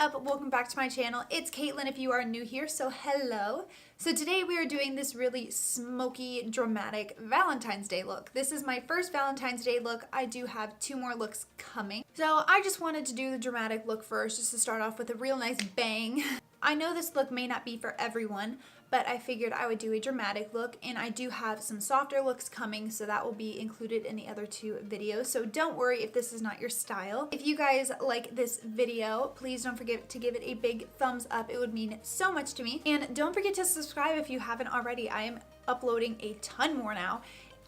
up? Welcome back to my channel. It's Caitlyn if you are new here, so hello. So today we are doing this really smoky, dramatic Valentine's Day look. This is my first Valentine's Day look. I do have 2 more looks coming. So I just wanted to do the dramatic look first, just to start off with a real nice bang. I know this look may not be for everyone, but I figured I would do a dramatic look, and I do have some softer looks coming, so that will be included in the other 2 videos. So don't worry if this is not your style. If you guys like this video, please don't forget to give it a big thumbs up. It would mean so much to me. And don't forget to subscribe if you haven't already. I am uploading a ton more now.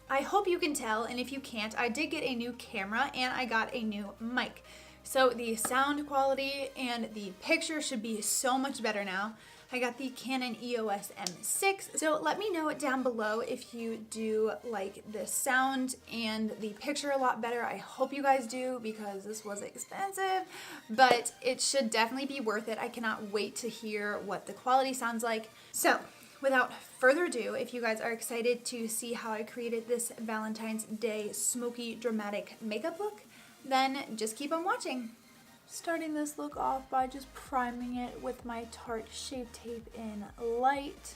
I hope you can tell, and if you can't, I did get a new camera and I got a new mic. So the sound quality and the picture should be so much better now. I got the Canon EOS M6, so let me know down below if you do like the sound and the picture a lot better. I hope you guys do, because this was expensive, but it should definitely be worth it. I cannot wait to hear what the quality sounds like. So without further ado, if you guys are excited to see how I created this Valentine's Day smoky dramatic makeup look, then just keep on watching. Starting this look off by just priming it with my Tarte Shape Tape in Light.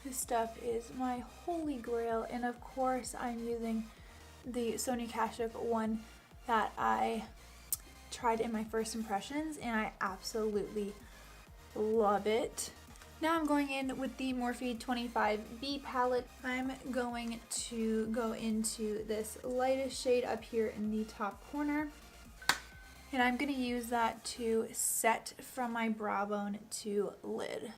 This stuff is my holy grail, and of course I'm using the Sony Kashuk one that I tried in my first impressions, and I absolutely love it. Now I'm going in with the Morphe 25B palette. I'm going to go into this lightest shade up here in the top corner. And I'm going to use that to set from my brow bone to lid.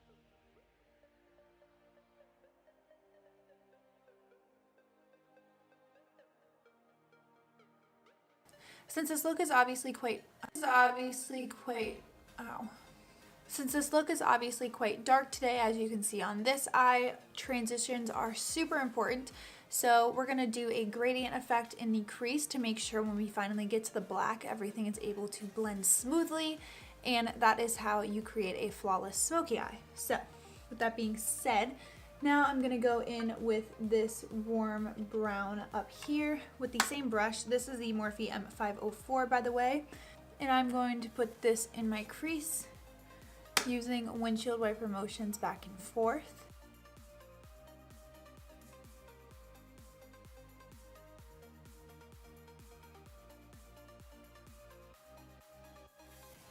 Since this look is obviously quite dark today, as you can see on this eye, transitions are super important. So we're going to do a gradient effect in the crease to make sure when we finally get to the black, everything is able to blend smoothly, and that is how you create a flawless smoky eye. So with that being said, now I'm going to go in with this warm brown up here with the same brush. This is the Morphe M504, by the way, and I'm going to put this in my crease using windshield wiper motions back and forth.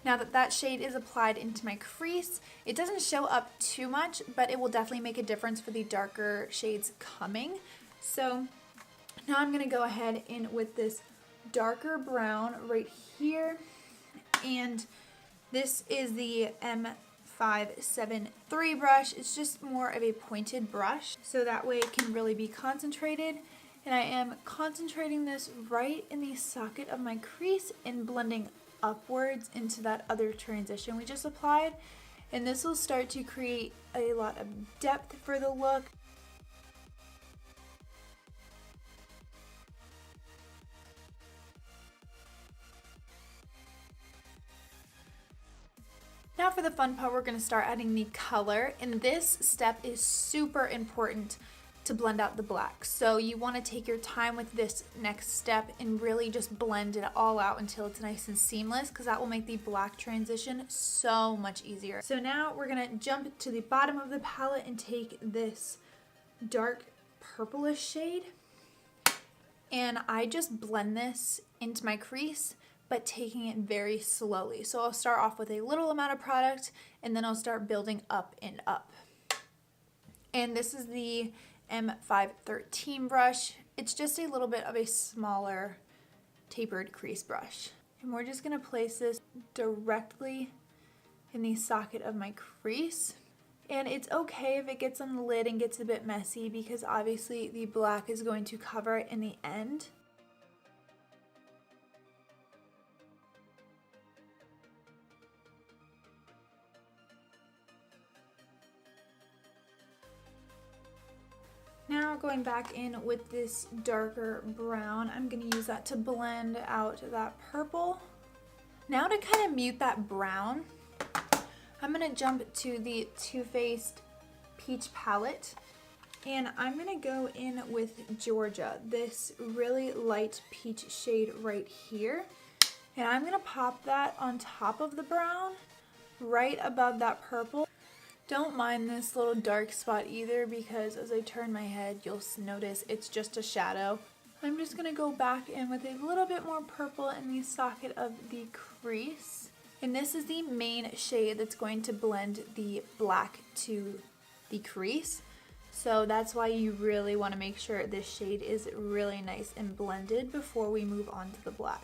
Now that that shade is applied into my crease, it doesn't show up too much, but it will definitely make a difference for the darker shades coming. So now I'm gonna go ahead in with this darker brown right here. And this is the M573 brush. It's just more of a pointed brush, so that way it can really be concentrated. And I am concentrating this right in the socket of my crease and blending upwards into that other transition we just applied, and this will start to create a lot of depth for the look. Now for the fun part, we're going to start adding the color, and this step is super important to blend out the black. So you want to take your time with this next step and really just blend it all out until it's nice and seamless, because that will make the black transition so much easier. So now we're going to jump to the bottom of the palette and take this dark purplish shade, and I just blend this into my crease, but taking it very slowly. So I'll start off with a little amount of product, and then I'll start building up and up. And this is the M513 brush. It's just a little bit of a smaller tapered crease brush. And we're just going to place this directly in the socket of my crease. And it's okay if it gets on the lid and gets a bit messy, because obviously the black is going to cover it in the end. Now going back in with this darker brown, I'm going to use that to blend out that purple. Now to kind of mute that brown, I'm going to jump to the Too Faced Peach palette, and I'm going to go in with Georgia, this really light peach shade right here. And I'm going to pop that on top of the brown, right above that purple. Don't mind this little dark spot either, because as I turn my head, you'll notice it's just a shadow. I'm just going to go back in with a little bit more purple in the socket of the crease. And this is the main shade that's going to blend the black to the crease. So that's why you really want to make sure this shade is really nice and blended before we move on to the black.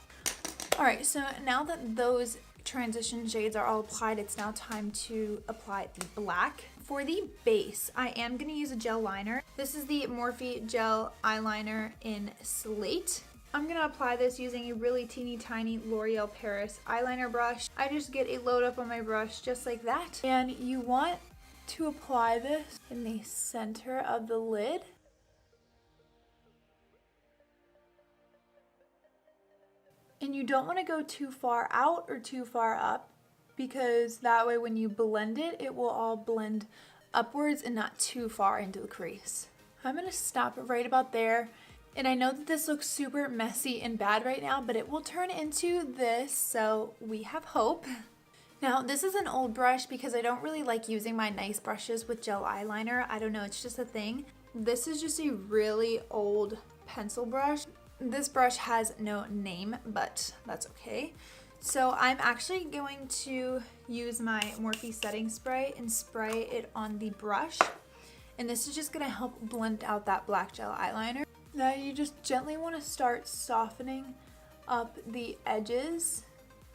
Alright, so now that those transition shades are all applied, it's now time to apply the black. For the base, I am going to use a gel liner. This is the Morphe Gel Eyeliner in Slate. I'm going to apply this using a really teeny tiny L'Oreal Paris eyeliner brush. I just get a load up on my brush just like that. And you want to apply this in the center of the lid. And you don't want to go too far out or too far up, because that way when you blend it, it will all blend upwards and not too far into the crease. I'm going to stop it right about there. And I know that this looks super messy and bad right now, but it will turn into this, so we have hope. Now, this is an old brush because I don't really like using my nice brushes with gel eyeliner. I don't know, it's just a thing. This is just a really old pencil brush. This brush has no name, but that's okay. So I'm actually going to use my Morphe setting spray and spray it on the brush. And this is just going to help blend out that black gel eyeliner. Now you just gently want to start softening up the edges.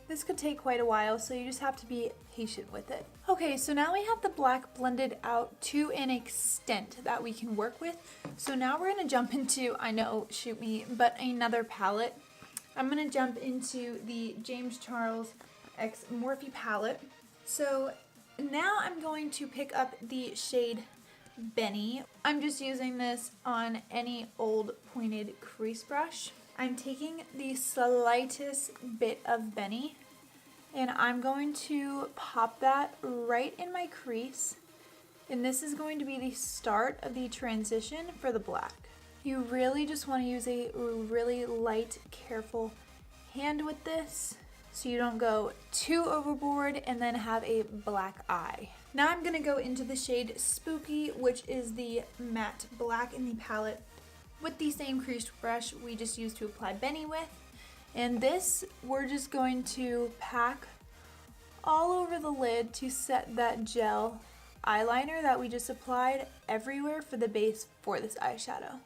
This could take quite a while, so you just have to be patient with it. Okay, so now we have the black blended out to an extent that we can work with. So now we're going to jump into, I know, shoot me, but another palette. I'm going to jump into the James Charles X Morphe palette. So now I'm going to pick up the shade Benny. I'm just using this on any old pointed crease brush. I'm taking the slightest bit of Benny and I'm going to pop that right in my crease. And this is going to be the start of the transition for the black. You really just want to use a really light, careful hand with this so you don't go too overboard and then have a black eye. Now I'm going to go into the shade Spooky, which is the matte black in the palette, with the same crease brush we just used to apply Benny with. And this we're just going to pack all over the lid to set that gel eyeliner that we just applied everywhere for the base for this eyeshadow.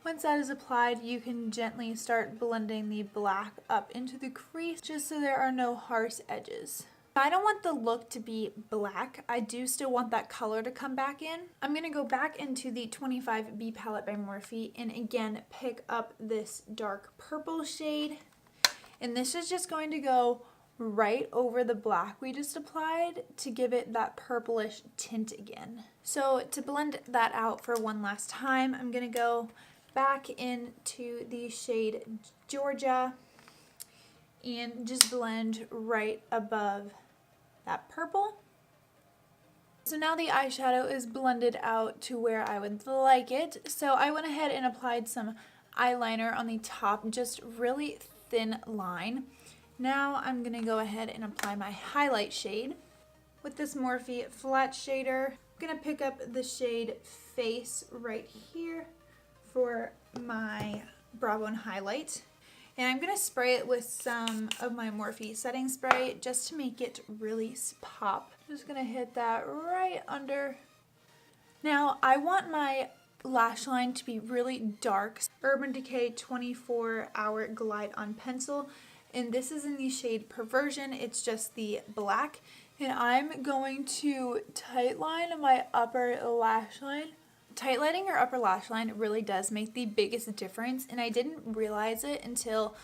Once that is applied, you can gently start blending the black up into the crease just so there are no harsh edges. I don't want the look to be black. I do still want that color to come back in. I'm going to go back into the 25B palette by Morphe and again pick up this dark purple shade. And this is just going to go right over the black we just applied to give it that purplish tint again. So to blend that out for one last time, I'm going to go back into the shade Georgia and just blend right above that purple. So now the eyeshadow is blended out to where I would like it. So I went ahead and applied some eyeliner on the top, just really thin line. Now I'm going to go ahead and apply my highlight shade. With this Morphe flat shader, I'm going to pick up the shade Face right here for my brow bone highlight. And I'm going to spray it with some of my Morphe setting spray just to make it really pop. I'm just going to hit that right under. Now I want my lash line to be really dark. Urban Decay 24 Hour Glide on Pencil. And this is in the shade Perversion. It's just the black. And I'm going to tightline my upper lash line. Tightlining your upper lash line really does make the biggest difference, and I didn't realize it until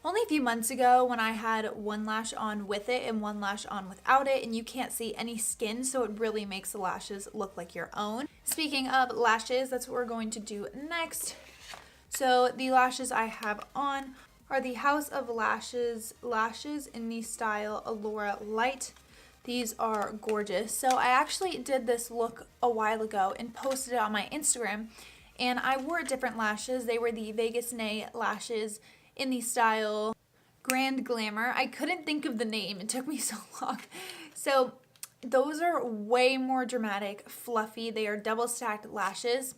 only a few months ago when I had one lash on with it and one lash on without it, and you can't see any skin, so it really makes the lashes look like your own. Speaking of lashes, that's what we're going to do next. So the lashes I have on are the House of Lashes lashes in the style Allura Light. These are gorgeous. So I actually did this look a while ago and posted it on my Instagram, and I wore different lashes. They were the Vegas Nay lashes in the style Grand Glamour. I couldn't think of the name. It took me so long. So those are way more dramatic, fluffy. They are double stacked lashes.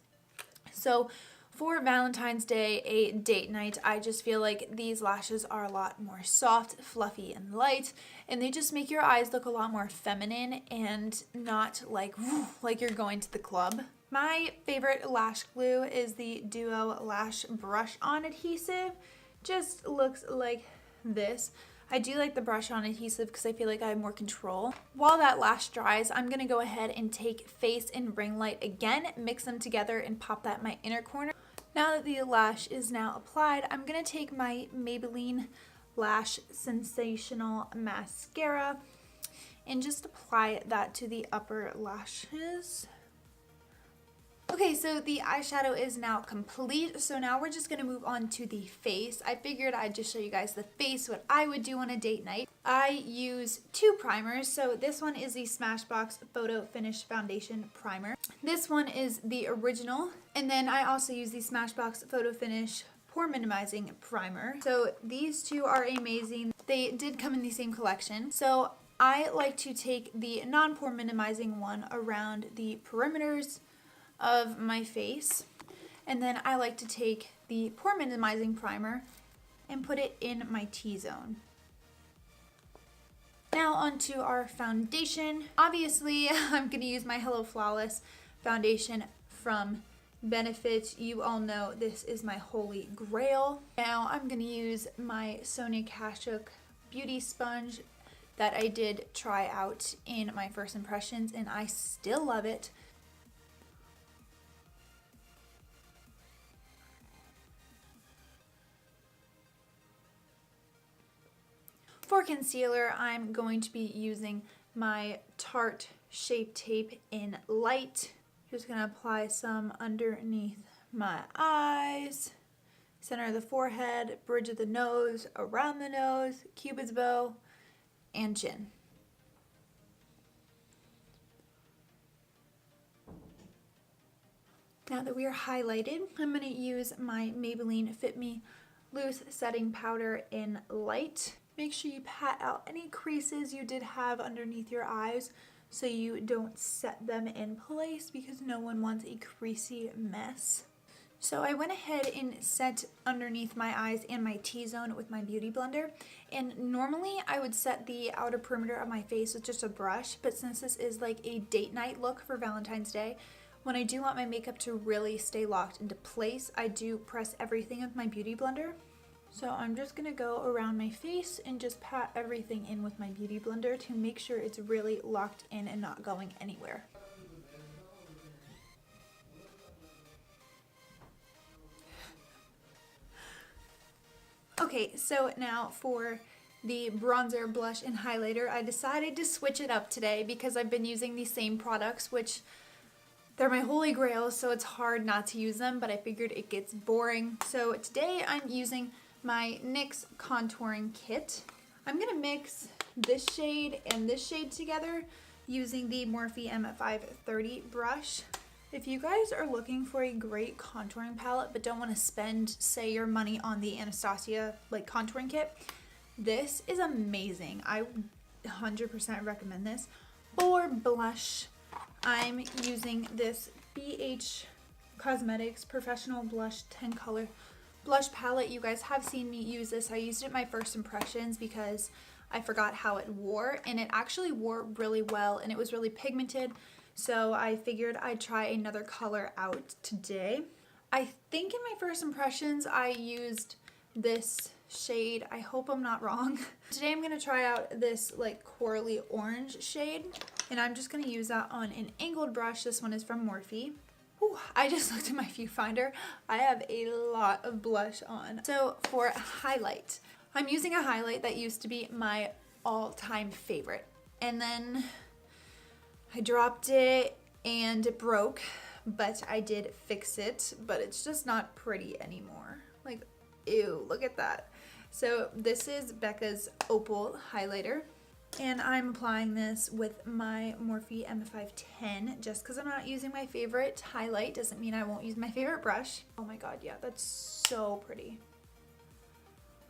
So for Valentine's Day, a date night, I just feel like these lashes are a lot more soft, fluffy, and light, and they just make your eyes look a lot more feminine and not like you're going to the club. My favorite lash glue is the Duo Lash Brush On Adhesive. Just looks like this. I do like the brush on adhesive because I feel like I have more control. While that lash dries, I'm going to go ahead and take Face and Ring Light again, mix them together, and pop that in my inner corner. Now that the lash is now applied, I'm going to take my Maybelline Lash Sensational Mascara and just apply that to the upper lashes. Okay, so the eyeshadow is now complete, so now we're just going to move on to the face. I figured I'd just show you guys the face, what I would do on a date night. I use two primers, so this one is the Smashbox Photo Finish Foundation Primer. This one is the original, and then I also use the Smashbox Photo Finish Pore Minimizing Primer. So these two are amazing. They did come in the same collection. So I like to take the non-pore minimizing one around the perimeters of my face, and then I like to take the pore minimizing primer and put it in my T-zone. Now onto our foundation. Obviously, I'm going to use my Hello Flawless foundation from Benefit. You all know this is my holy grail. Now I'm going to use my Sonia Kashuk beauty sponge that I did try out in my first impressions, and I still love it. For concealer, I'm going to be using my Tarte Shape Tape in Light. Just going to apply some underneath my eyes, center of the forehead, bridge of the nose, around the nose, Cupid's bow, and chin. Now that we are highlighted, I'm going to use my Maybelline Fit Me Loose Setting Powder in Light. Make sure you pat out any creases you did have underneath your eyes so you don't set them in place, because no one wants a creasy mess. So I went ahead and set underneath my eyes and my T-zone with my Beauty Blender. And normally I would set the outer perimeter of my face with just a brush, but since this is like a date night look for Valentine's Day, when I do want my makeup to really stay locked into place, I do press everything with my Beauty Blender. So I'm just going to go around my face and just pat everything in with my Beauty Blender to make sure it's really locked in and not going anywhere. Okay, so now for the bronzer, blush, and highlighter, I decided to switch it up today because I've been using these same products, which they're my holy grail, so it's hard not to use them, but I figured it gets boring. So today I'm using my NYX contouring kit. I'm gonna mix this shade and this shade together using the Morphe M530 brush. If you guys are looking for a great contouring palette but don't want to spend, say, your money on the Anastasia like contouring kit, this is amazing. I 100% recommend this. For blush, I'm using this BH Cosmetics Professional Blush 10 Color Blush palette. You guys have seen me use this. I used it in my first impressions because I forgot how it wore, and it actually wore really well, and it was really pigmented, so I figured I'd try another color out today. I think in my first impressions I used this shade. I hope I'm not wrong. Today I'm going to try out this like corally orange shade, and I'm just going to use that on an angled brush. This one is from Morphe. Ooh, I just looked at my viewfinder. I have a lot of blush on. So for highlight, I'm using a highlight that used to be my all-time favorite. And then I dropped it and it broke, but I did fix it, but it's just not pretty anymore. Like, ew, look at that. So this is Becca's Opal highlighter. And I'm applying this with my Morphe M510. Just because I'm not using my favorite highlight doesn't mean I won't use my favorite brush. Oh my god, yeah, that's so pretty.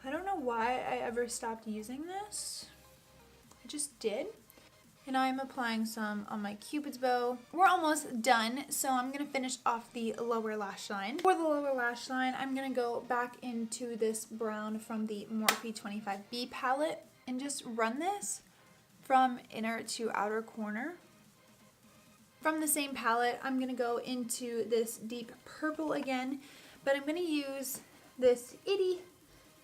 I don't know know why I ever stopped using this. I just did. And I'm applying some on my Cupid's bow. We're almost done, so I'm gonna finish off the lower lash line. For the lower lash line, I'm gonna go back into this brown from the Morphe 25B palette and just run this from inner to outer corner. From the same palette, I'm gonna go into this deep purple again, but I'm gonna use this itty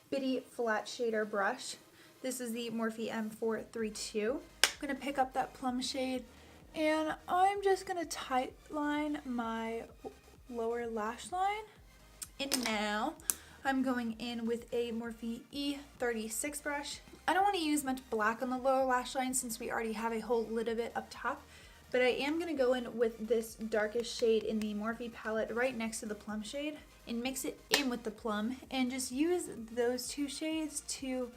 bitty flat shader brush. This is the Morphe M432. I'm gonna pick up that plum shade and I'm just gonna tight line my lower lash line. And now I'm going in with a Morphe E36 brush. I don't want to use much black on the lower lash line since we already have a whole little bit up top, but I am gonna go in with this darkest shade in the Morphe palette right next to the plum shade and mix it in with the plum and just use those two shades to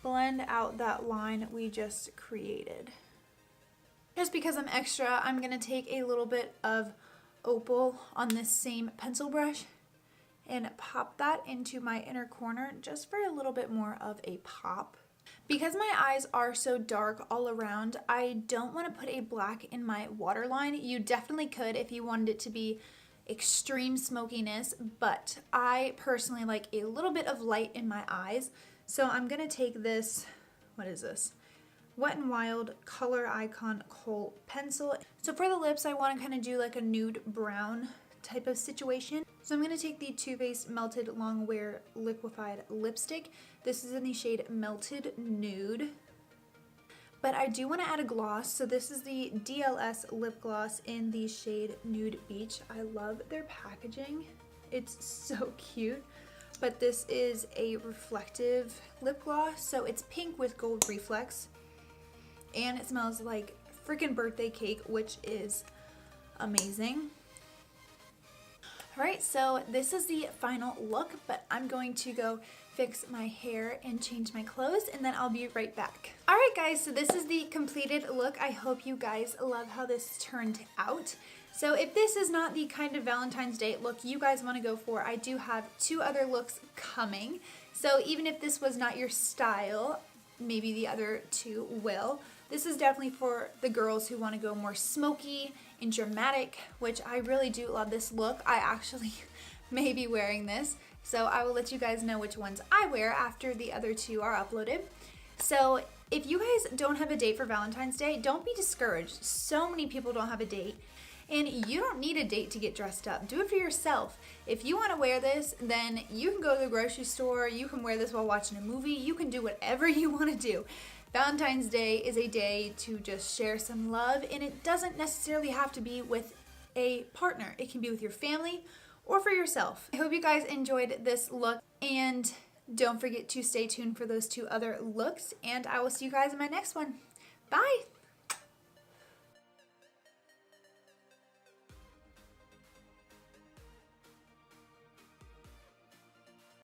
blend out that line we just created. Just because I'm extra, I'm gonna take a little bit of opal on this same pencil brush and pop that into my inner corner just for a little bit more of a pop. Because my eyes are so dark all around, I don't want to put a black in my waterline. You definitely could if you wanted it to be extreme smokiness, but I personally like a little bit of light in my eyes. So I'm gonna take this, what is this? Wet n Wild Color Icon Kohl pencil. So for the lips, I want to kind of do like a nude brown type of situation. So I'm gonna take the Too Faced Melted Longwear Liquefied Lipstick. This is in the shade Melted Nude. But I do want to add a gloss, so this is the DLS lip gloss in the shade Nude Beach. I love their packaging. It's so cute. But this is a reflective lip gloss, so it's pink with gold reflex. And it smells like freaking birthday cake, which is amazing. Alright, so this is the final look, but I'm going to go fix my hair and change my clothes, and then I'll be right back. Alright guys, so this is the completed look. I hope you guys love how this turned out. So if this is not the kind of Valentine's Day look you guys want to go for, I do have 2 other looks coming. So even if this was not your style, maybe the other 2 will. This is definitely for the girls who want to go more smoky and dramatic, which I really do love this look. I actually may be wearing this, so I will let you guys know which ones I wear after the other 2 are uploaded. So if you guys don't have a date for Valentine's Day, don't be discouraged. So many people don't have a date, and you don't need a date to get dressed up. Do it for yourself. If you want to wear this, then you can go to the grocery store, you can wear this while watching a movie, you can do whatever you want to do. Valentine's Day is a day to just share some love, and it doesn't necessarily have to be with a partner. It can be with your family or for yourself. I hope you guys enjoyed this look, and don't forget to stay tuned for those 2 other looks, and I will see you guys in my next one. Bye!